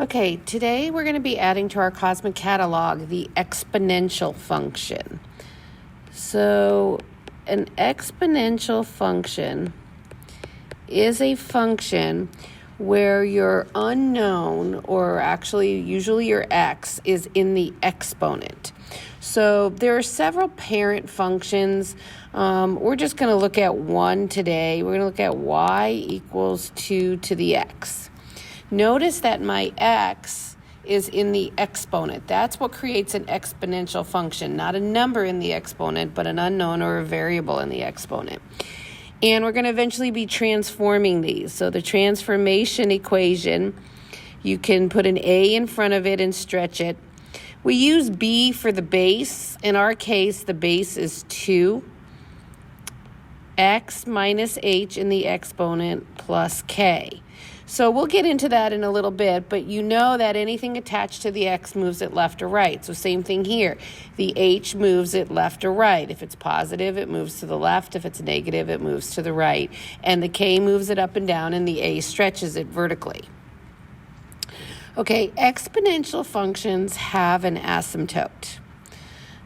Okay, today we're going to be adding to our cosmic catalog the exponential function. So an exponential function is a function where your unknown, or actually usually your x, is in the exponent. So there are several parent functions. We're just going to look at one today. We're going to look at y equals 2 to the x. Notice that my x is in the exponent. That's what creates an exponential function, not a number in the exponent, but an unknown or a variable in the exponent. And we're going to eventually be transforming these. So the transformation equation, you can put an a in front of it and stretch it. We use b for the base. In our case, the base is 2. X minus h in the exponent plus k. So we'll get into that in a little bit, but you know that anything attached to the x moves it left or right. So same thing here. The h moves it left or right. If it's positive, it moves to the left. If it's negative, it moves to the right. And the k moves it up and down, and the a stretches it vertically. Okay, exponential functions have an asymptote.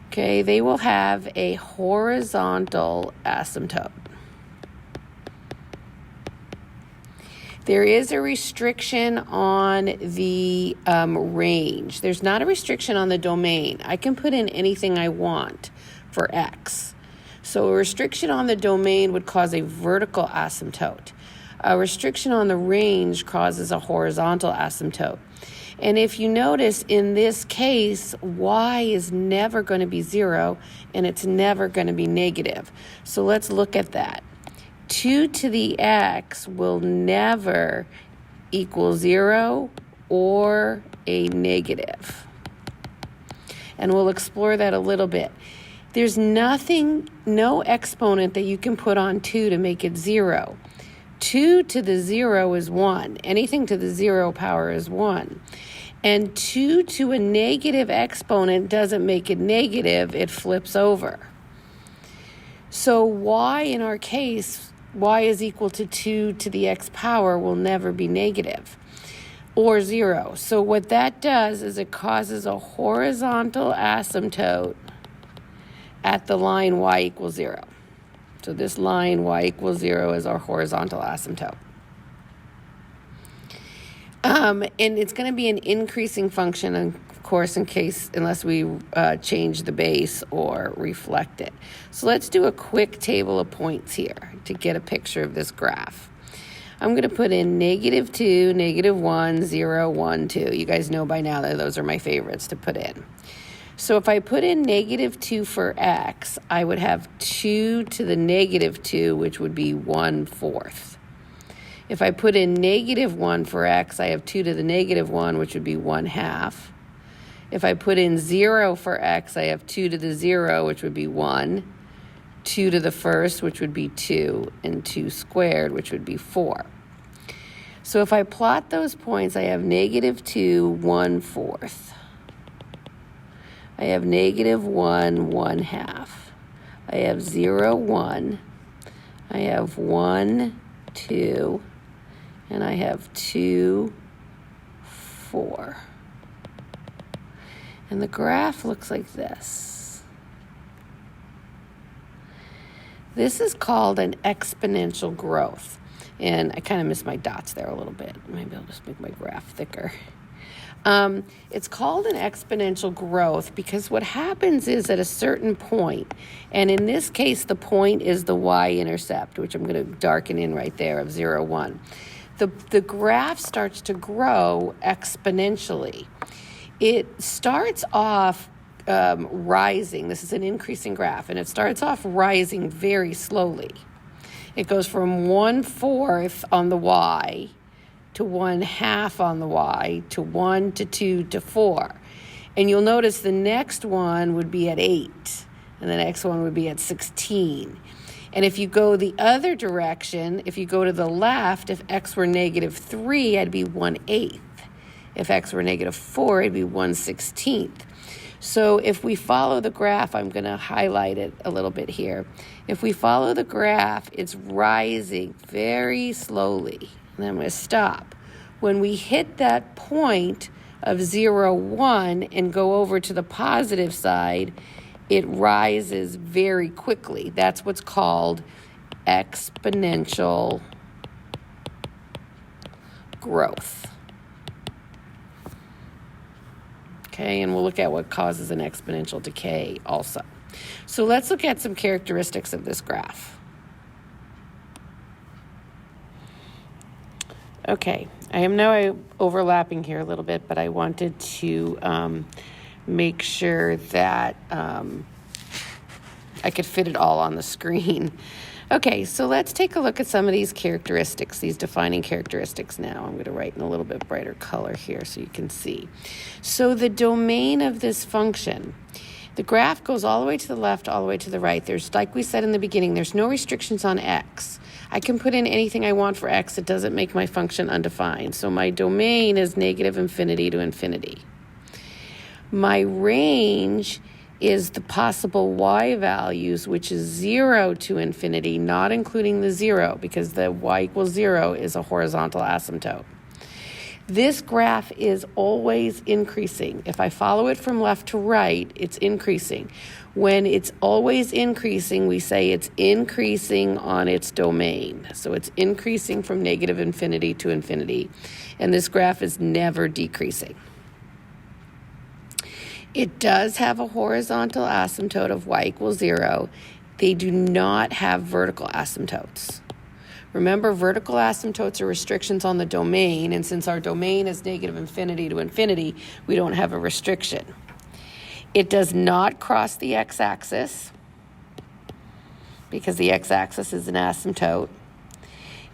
Okay, they will have a horizontal asymptote. There is a restriction on the range. There's not a restriction on the domain. I can put in anything I want for x. So a restriction on the domain would cause a vertical asymptote. A restriction on the range causes a horizontal asymptote. And if you notice, in this case, y is never going to be 0, and it's never going to be negative. So let's look at that. 2 to the x will never equal 0 or a negative. And we'll explore that a little bit. There's no exponent that you can put on 2 to make it 0. 2 to the 0 is 1. Anything to the 0 power is 1. And 2 to a negative exponent doesn't make it negative, it flips over. So y in our case, y is equal to 2 to the x power will never be negative or 0. So what that does is it causes a horizontal asymptote at the line y equals 0. So this line y equals 0 is our horizontal asymptote. And it's going to be an increasing function, of course, unless we change the base or reflect it. So let's do a quick table of points here to get a picture of this graph. I'm going to put in -2, -1, 0, 1, 2. You guys know by now that those are my favorites to put in. So if I put in -2 for x, I would have 2 to the -2, which would be 1/4. If I put in -1 for x, I have 2 to the -1, which would be 1/2. If I put in 0 for x, I have 2 to the 0, which would be 1. 2 to the first, which would be 2, and 2 squared, which would be 4. So if I plot those points, I have -2, 1/4. I have -1, 1/2. I have 0, 1. I have 1, 2. And I have 2, 4. And the graph looks like this. This is called an exponential growth. And I kind of missed my dots there a little bit. Maybe I'll just make my graph thicker. It's called an exponential growth because what happens is at a certain point, and in this case, the point is the y-intercept, which I'm going to darken in right there of 0, 1. The graph starts to grow exponentially. It starts off rising. This is an increasing graph, and it starts off rising very slowly. It goes from 1/4 on the y to 1/2 on the y to 1 to 2 to 4. And you'll notice the next one would be at 8, and the next one would be at 16. And if you go the other direction, if you go to the left, if x were -3, I'd be 1/8. If x were -4, it'd be 1/16. So if we follow the graph, I'm going to highlight it a little bit here. If we follow the graph, it's rising very slowly. And then I'm going to stop. When we hit that point of 0, 1 and go over to the positive side, it rises very quickly. That's what's called exponential growth. Okay, and we'll look at what causes an exponential decay also. So let's look at some characteristics of this graph. Okay, I am now overlapping here a little bit, but I wanted to make sure that I could fit it all on the screen. Okay, so let's take a look at some of these characteristics, these defining characteristics now. I'm going to write in a little bit brighter color here so you can see. So the domain of this function, the graph goes all the way to the left, all the way to the right. There's, like we said in the beginning, there's no restrictions on x. I can put in anything I want for x. It doesn't make my function undefined. So my domain is negative infinity to infinity. My range is the possible y values, which is 0 to infinity, not including the 0, because the y equals 0 is a horizontal asymptote. This graph is always increasing. If I follow it from left to right, it's increasing. When it's always increasing, we say it's increasing on its domain. So it's increasing from negative infinity to infinity. And this graph is never decreasing. It does have a horizontal asymptote of y equals 0. They do not have vertical asymptotes. Remember, vertical asymptotes are restrictions on the domain, and since our domain is negative infinity to infinity, we don't have a restriction. It does not cross the x-axis because the x-axis is an asymptote.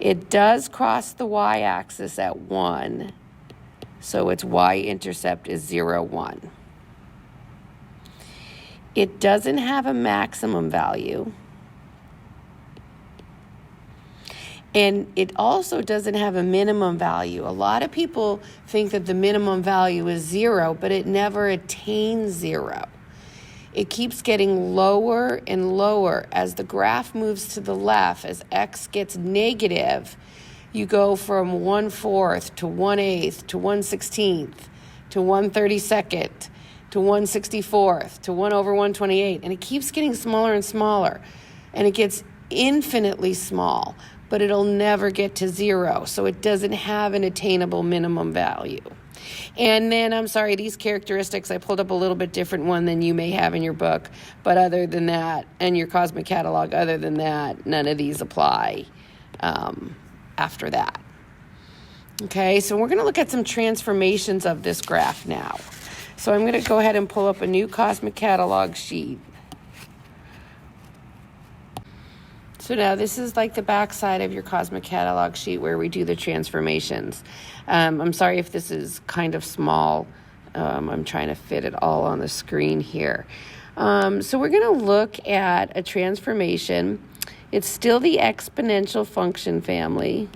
It does cross the y-axis at 1, so its y-intercept is 0, 1. It doesn't have a maximum value. And it also doesn't have a minimum value. A lot of people think that the minimum value is 0, but it never attains 0. It keeps getting lower and lower. As the graph moves to the left, as x gets negative, you go from 1/4 to 1/8 to 1/16 to 1/32 to 1/64 to 1/128. And it keeps getting smaller and smaller. And it gets infinitely small, but it'll never get to 0, so it doesn't have an attainable minimum value. And then, I'm sorry, these characteristics, I pulled up a little bit different one than you may have in your book, but other than that, and your cosmic catalog, other than that, none of these apply after that. Okay, so we're going to look at some transformations of this graph now. So I'm going to go ahead and pull up a new cosmic catalog sheet. So now this is like the back side of your cosmic catalog sheet where we do the transformations. I'm sorry if this is kind of small. I'm trying to fit it all on the screen here. So we're going to look at a transformation. It's still the exponential function family.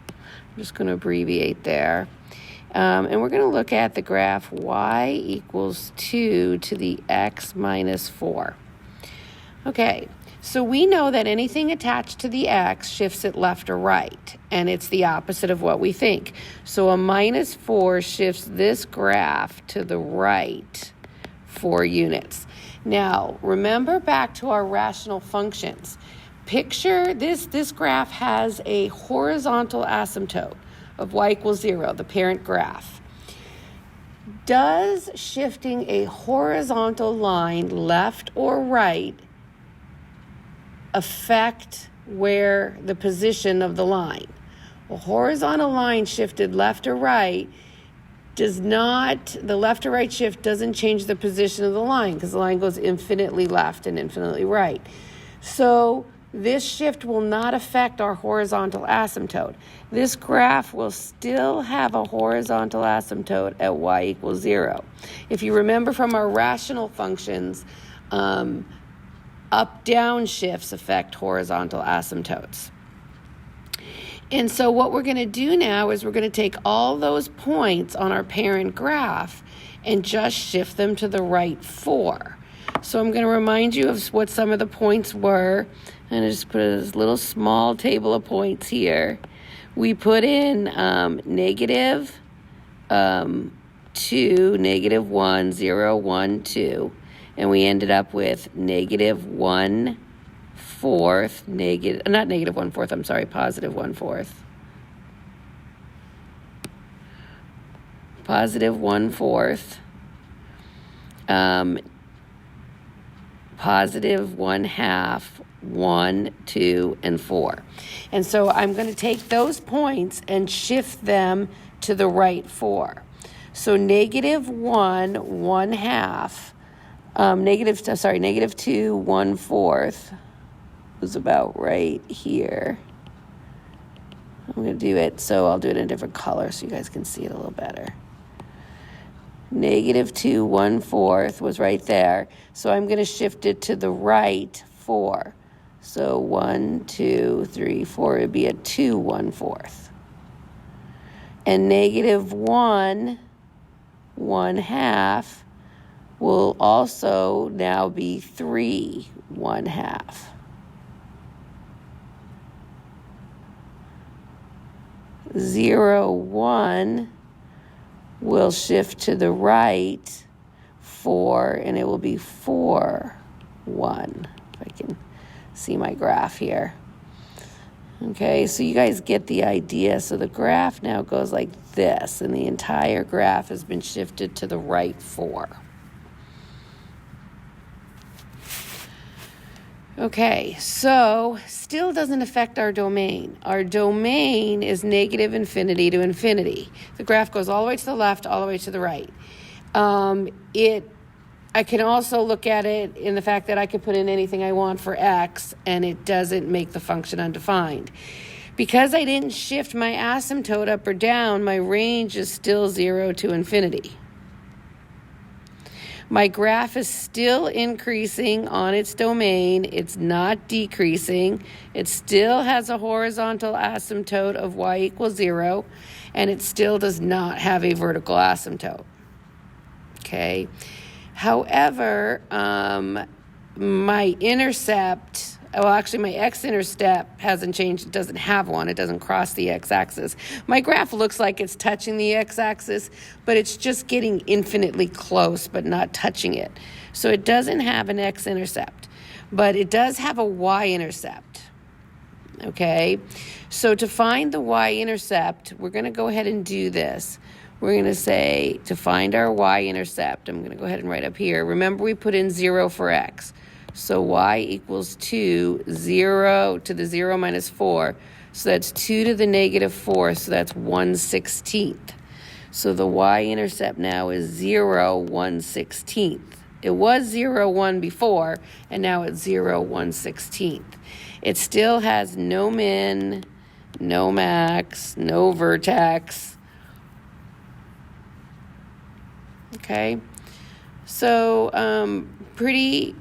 I'm just going to abbreviate there. And we're going to look at the graph y equals 2 to the x minus 4. Okay. So we know that anything attached to the x shifts it left or right, and it's the opposite of what we think. So a minus 4 shifts this graph to the right 4 units. Now, remember back to our rational functions. Picture this graph has a horizontal asymptote of y equals 0, the parent graph. Does shifting a horizontal line left or right affect where the position of the line? A horizontal line shifted left or right the left or right shift doesn't change the position of the line because the line goes infinitely left and infinitely right. So this shift will not affect our horizontal asymptote. This graph will still have a horizontal asymptote at y equals 0. If you remember from our rational functions, up-down shifts affect horizontal asymptotes. And so what we're going to do now is we're going to take all those points on our parent graph and just shift them to the right 4. So I'm going to remind you of what some of the points were. And I just put a little small table of points here. We put in negative 2, negative 1, 0, 1, 2, and we ended up with negative 1/4, not negative 1/4, I'm sorry, positive 1/4. Positive 1/4, positive 1/2, 1, 2, and 4. And so I'm going to take those points and shift them to the right 4. So negative 1, 1/2, negative 2, 1/4 was about right here. I'm going to do it, so I'll do it in a different color so you guys can see it a little better. Negative 2, 1/4 was right there. So I'm going to shift it to the right 4. So 1, 2, 3, 4 would be a 2 1/4. And negative 1, 1/2 will also now be 3 1/2. Zero, 1 will shift to the right 4, and it will be 4, 1. If I can see my graph here. Okay, so you guys get the idea. So the graph now goes like this, and the entire graph has been shifted to the right 4. Okay, so still doesn't affect our domain. Our domain is negative infinity to infinity. The graph goes all the way to the left, all the way to the right. I can also look at it in the fact that I can put in anything I want for x, and it doesn't make the function undefined. Because I didn't shift my asymptote up or down, my range is still 0 to infinity. My graph is still increasing on its domain. It's not decreasing. It still has a horizontal asymptote of y equals 0, and it still does not have a vertical asymptote. Okay. However, my intercept, my x-intercept hasn't changed. It doesn't have one. It doesn't cross the x-axis. My graph looks like it's touching the x-axis, but it's just getting infinitely close, but not touching it. So it doesn't have an x-intercept, but it does have a y-intercept. Okay? So to find the y-intercept, we're going to go ahead and do this. We're going to say, to find our y-intercept, I'm going to go ahead and write up here. Remember, we put in 0 for x. So y equals 2, 0 to the 0 minus 4. So that's 2 to the negative 4, so that's 1/16. So the y-intercept now is 0, 1/16. It was 0, 1 before, and now it's 0, 1/16. It still has no min, no max, no vertex. Okay, so pretty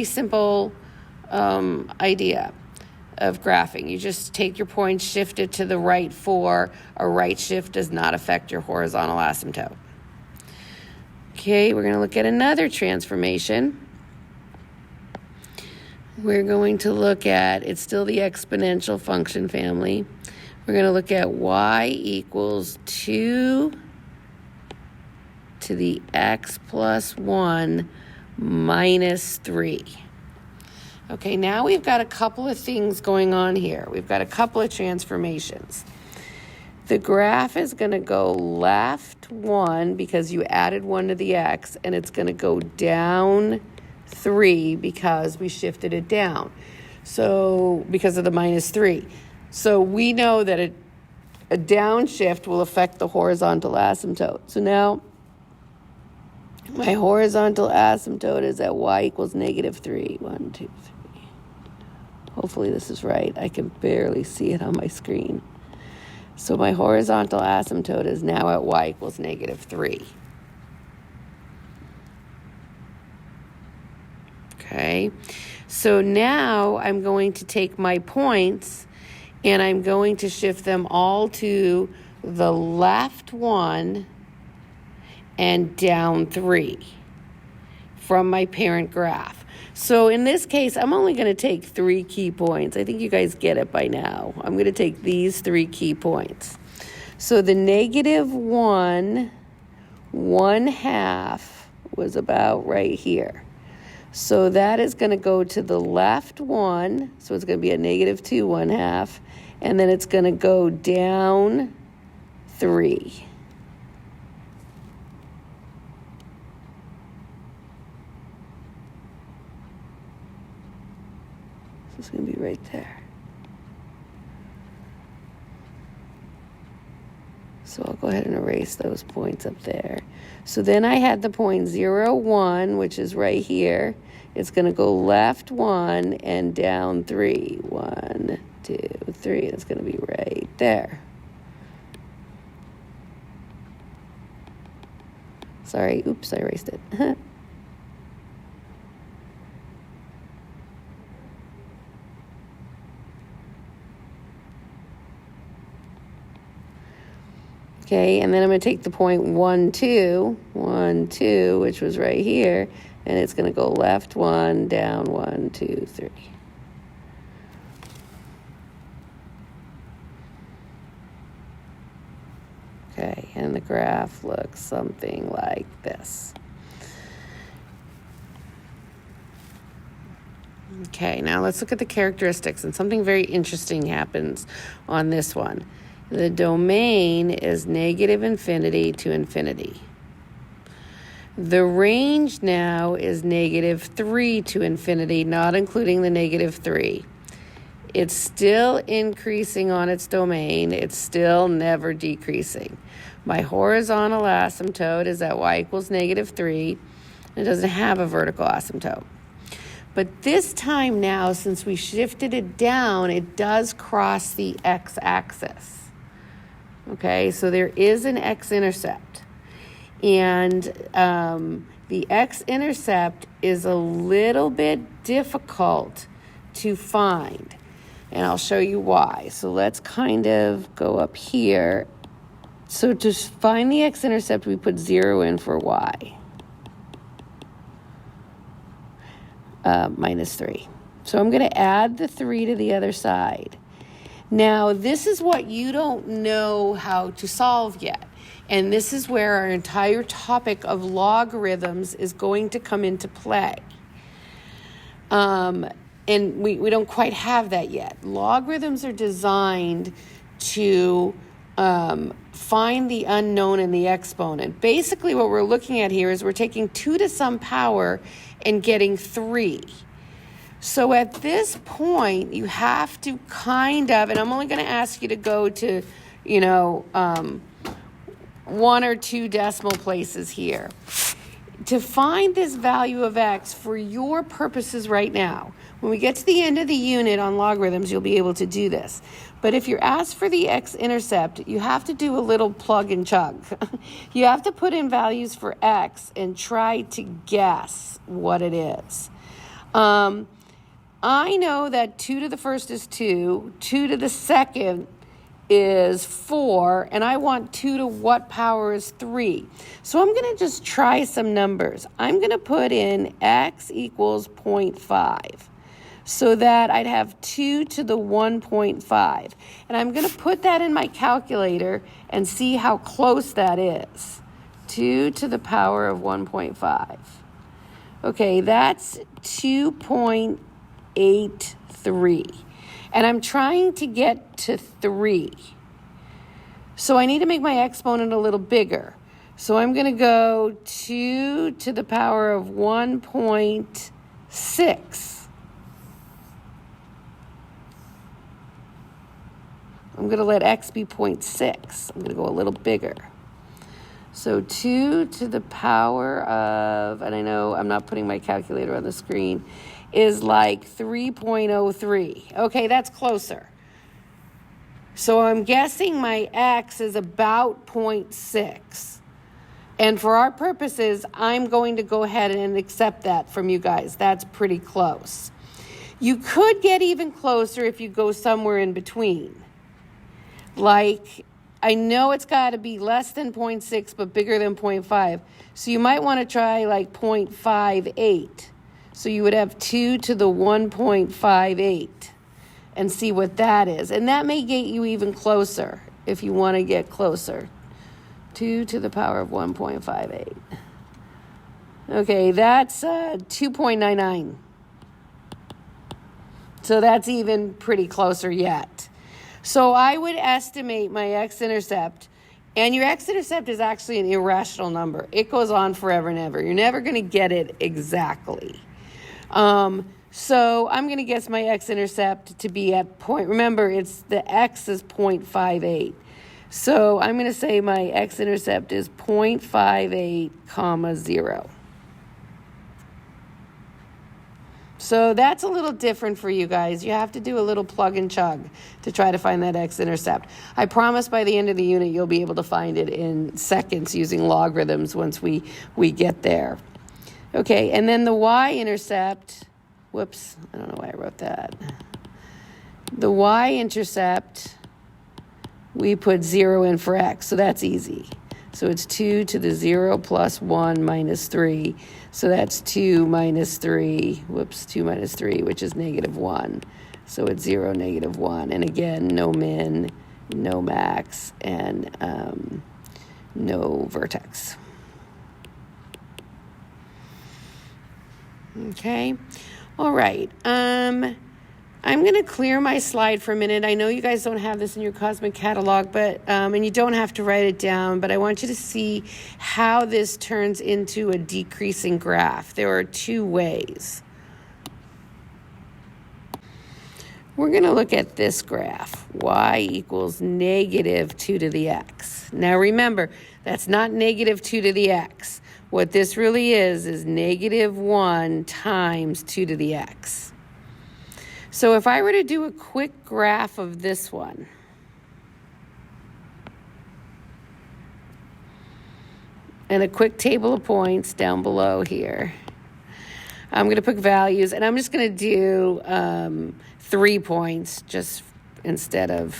simple idea of graphing. You just take your points, shift it to the right 4. A right shift does not affect your horizontal asymptote. Okay, we're going to look at another transformation. We're going to look at, it's still the exponential function family. We're going to look at y equals 2 to the x plus 1 minus 3. Okay, now we've got a couple of things going on here. We've got a couple of transformations. The graph is going to go left 1 because you added 1 to the x, and it's going to go down 3 because we shifted it down. So, because of the minus 3. So we know that a downshift will affect the horizontal asymptote. So now my horizontal asymptote is at y equals negative 3. 1, 2, 3. Hopefully this is right. I can barely see it on my screen. So my horizontal asymptote is now at y equals negative 3. Okay. So now I'm going to take my points and I'm going to shift them all to the left 1 and down 3 from my parent graph. So in this case, I'm only going to take 3 key points. I think you guys get it by now. I'm going to take these 3 key points. So the -1, 1/2 was about right here. So that is going to go to the left 1. So it's going to be a -2, 1/2. And then it's going to go down 3. So it's going to be right there. So I'll go ahead and erase those points up there. So then I had the point 0, 1, which is right here. It's going to go left 1 and down 3. 1, 2, 3. It's going to be right there. Sorry, oops, I erased it. Okay, and then I'm going to take the point 1, 2, 1, 2, which was right here, and it's going to go left 1, down 1, 2, 3. Okay, and the graph looks something like this. Okay, now let's look at the characteristics, and something very interesting happens on this one. The domain is -infinity to infinity. The range now is -3 to infinity, not including the -3. It's still increasing on its domain. It's still never decreasing. My horizontal asymptote is at y equals -3. It doesn't have a vertical asymptote. But this time now, since we shifted it down, it does cross the x-axis. Okay, so there is an x-intercept. And the x-intercept is a little bit difficult to find. And I'll show you why. So let's kind of go up here. So to find the x-intercept, we put 0 in for y. -3. So I'm going to add the 3 to the other side. Now, this is what you don't know how to solve yet. And this is where our entire topic of logarithms is going to come into play. And we don't quite have that yet. Logarithms are designed to find the unknown in the exponent. Basically, what we're looking at here is we're taking 2 to some power and getting 3. So at this point, you have to kind of, and I'm only going to ask you to go to, 1 or 2 decimal places here. To find this value of x for your purposes right now, when we get to the end of the unit on logarithms, you'll be able to do this. But if you're asked for the x-intercept, you have to do a little plug and chug. You have to put in values for x and try to guess what it is. I know that 2 to the first is 2, 2 to the second is 4, and I want 2 to what power is 3. So I'm going to just try some numbers. I'm going to put in x equals 0.5 so that I'd have 2 to the 1.5. And I'm going to put that in my calculator and see how close that is. 2 to the power of 1.5. Okay, that's 2.83. And I'm trying to get to 3. So I need to make my exponent a little bigger. So I'm going to go 2 to the power of 1.6. I'm going to let x be 0.6. I'm going to go a little bigger. So 2 to the power of, and I know I'm not putting my calculator on the screen, is like 3.03. Okay, that's closer. So I'm guessing my x is about 0.6. And for our purposes, I'm going to go ahead and accept that from you guys. That's pretty close. You could get even closer if you go somewhere in between. Like, I know it's got to be less than 0.6, but bigger than 0.5. So you might want to try like 0.58. So you would have 2 to the 1.58 and see what that is. And that may get you even closer if you want to get closer. 2 to the power of 1.58. Okay, that's 2.99. So that's even pretty closer yet. So I would estimate my x-intercept, and your x-intercept is actually an irrational number. It goes on forever and ever. You're never going to get it exactly. So I'm going to guess my x-intercept to be at point. Remember, it's the x is 0.58. So I'm going to say my x-intercept is 0.58, comma 0. So that's a little different for you guys. You have to do a little plug and chug to try to find that x-intercept. I promise by the end of the unit you'll be able to find it in seconds using logarithms once we get there. Okay, and then the y-intercept, whoops, I don't know why I wrote that. The y-intercept, we put 0 in for x, so that's easy. So it's 2 to the 0 plus 1 minus 3. So that's 2 minus 3, 2 minus 3, which is negative 1. So it's 0, negative 1. And again, no min, no max, and no vertex. Okay, all right. I'm going to clear my slide for a minute. I know you guys don't have this in your Cosmic Catalog, but and you don't have to write it down, but I want you to see how this turns into a decreasing graph. There are two ways. We're going to look at this graph, y equals negative 2 to the x. Now remember, that's not negative 2 to the x. What this really is negative 1 times 2 to the x. So if I were to do a quick graph of this one, and a quick table of points down below here, I'm going to put values, and I'm just going to do 3 points just instead of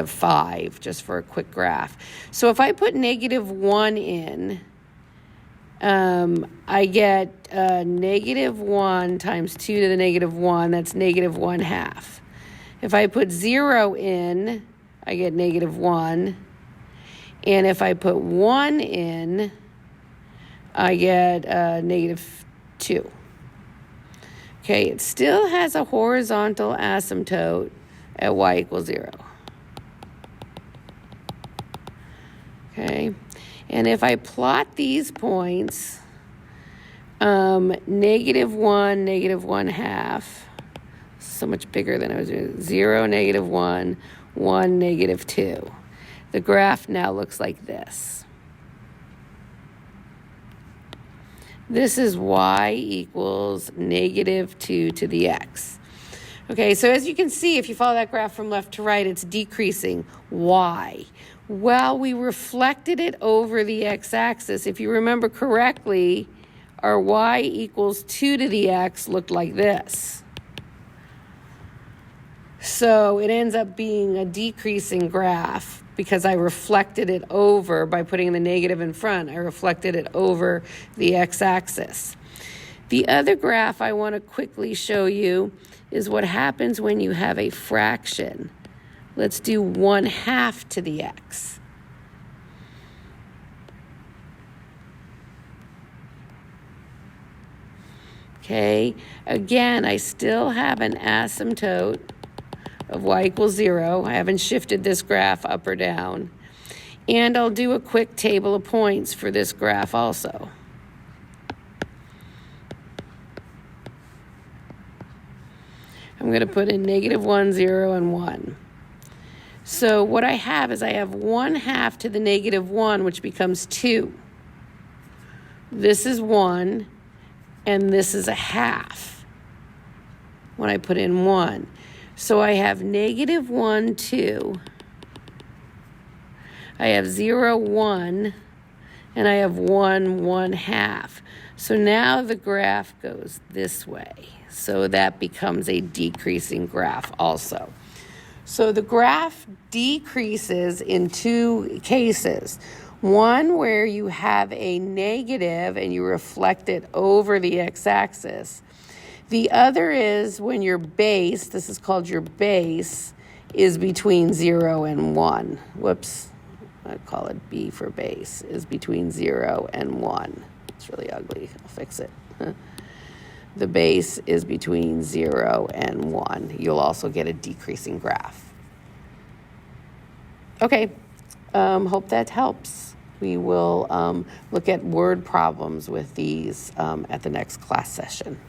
5, just for a quick graph. So if I put negative 1 in, I get negative 1 times 2 to the negative 1, that's negative 1/2. If I put 0 in, I get negative 1. And if I put 1 in, I get negative 2. Okay, it still has a horizontal asymptote at y equals 0. Okay, and if I plot these points, negative 1, negative 1/2, so much bigger than I was doing, 0, negative 1, 1, negative 2. The graph now looks like this. This is y equals negative 2 to the x. Okay, so as you can see, if you follow that graph from left to right, it's decreasing. Why? Well, we reflected it over the x-axis. If you remember correctly, our y equals 2 to the x looked like this. So it ends up being a decreasing graph because I reflected it over by putting the negative in front. I reflected it over the x-axis. The other graph I want to quickly show you is what happens when you have a fraction. Let's do 1/2 to the x. Okay, again, I still have an asymptote of y equals 0. I haven't shifted this graph up or down. And I'll do a quick table of points for this graph also. I'm going to put in negative 1, 0, and 1. So what I have is I have 1/2 to the negative 1, which becomes 2. This is 1, and this is 1/2 when I put in 1. So I have negative 1, 2. I have 0, 1, and I have 1, 1/2. So now the graph goes this way. So that becomes a decreasing graph also. So the graph decreases in two cases. One where you have a negative and you reflect it over the x-axis. The other is when your base, this is called your base, is between 0 and 1. Whoops, I call it B for base, is between 0 and 1. It's really ugly. I'll fix it. The base is between 0 and 1. You'll also get a decreasing graph. Okay, hope that helps. We will look at word problems with these at the next class session.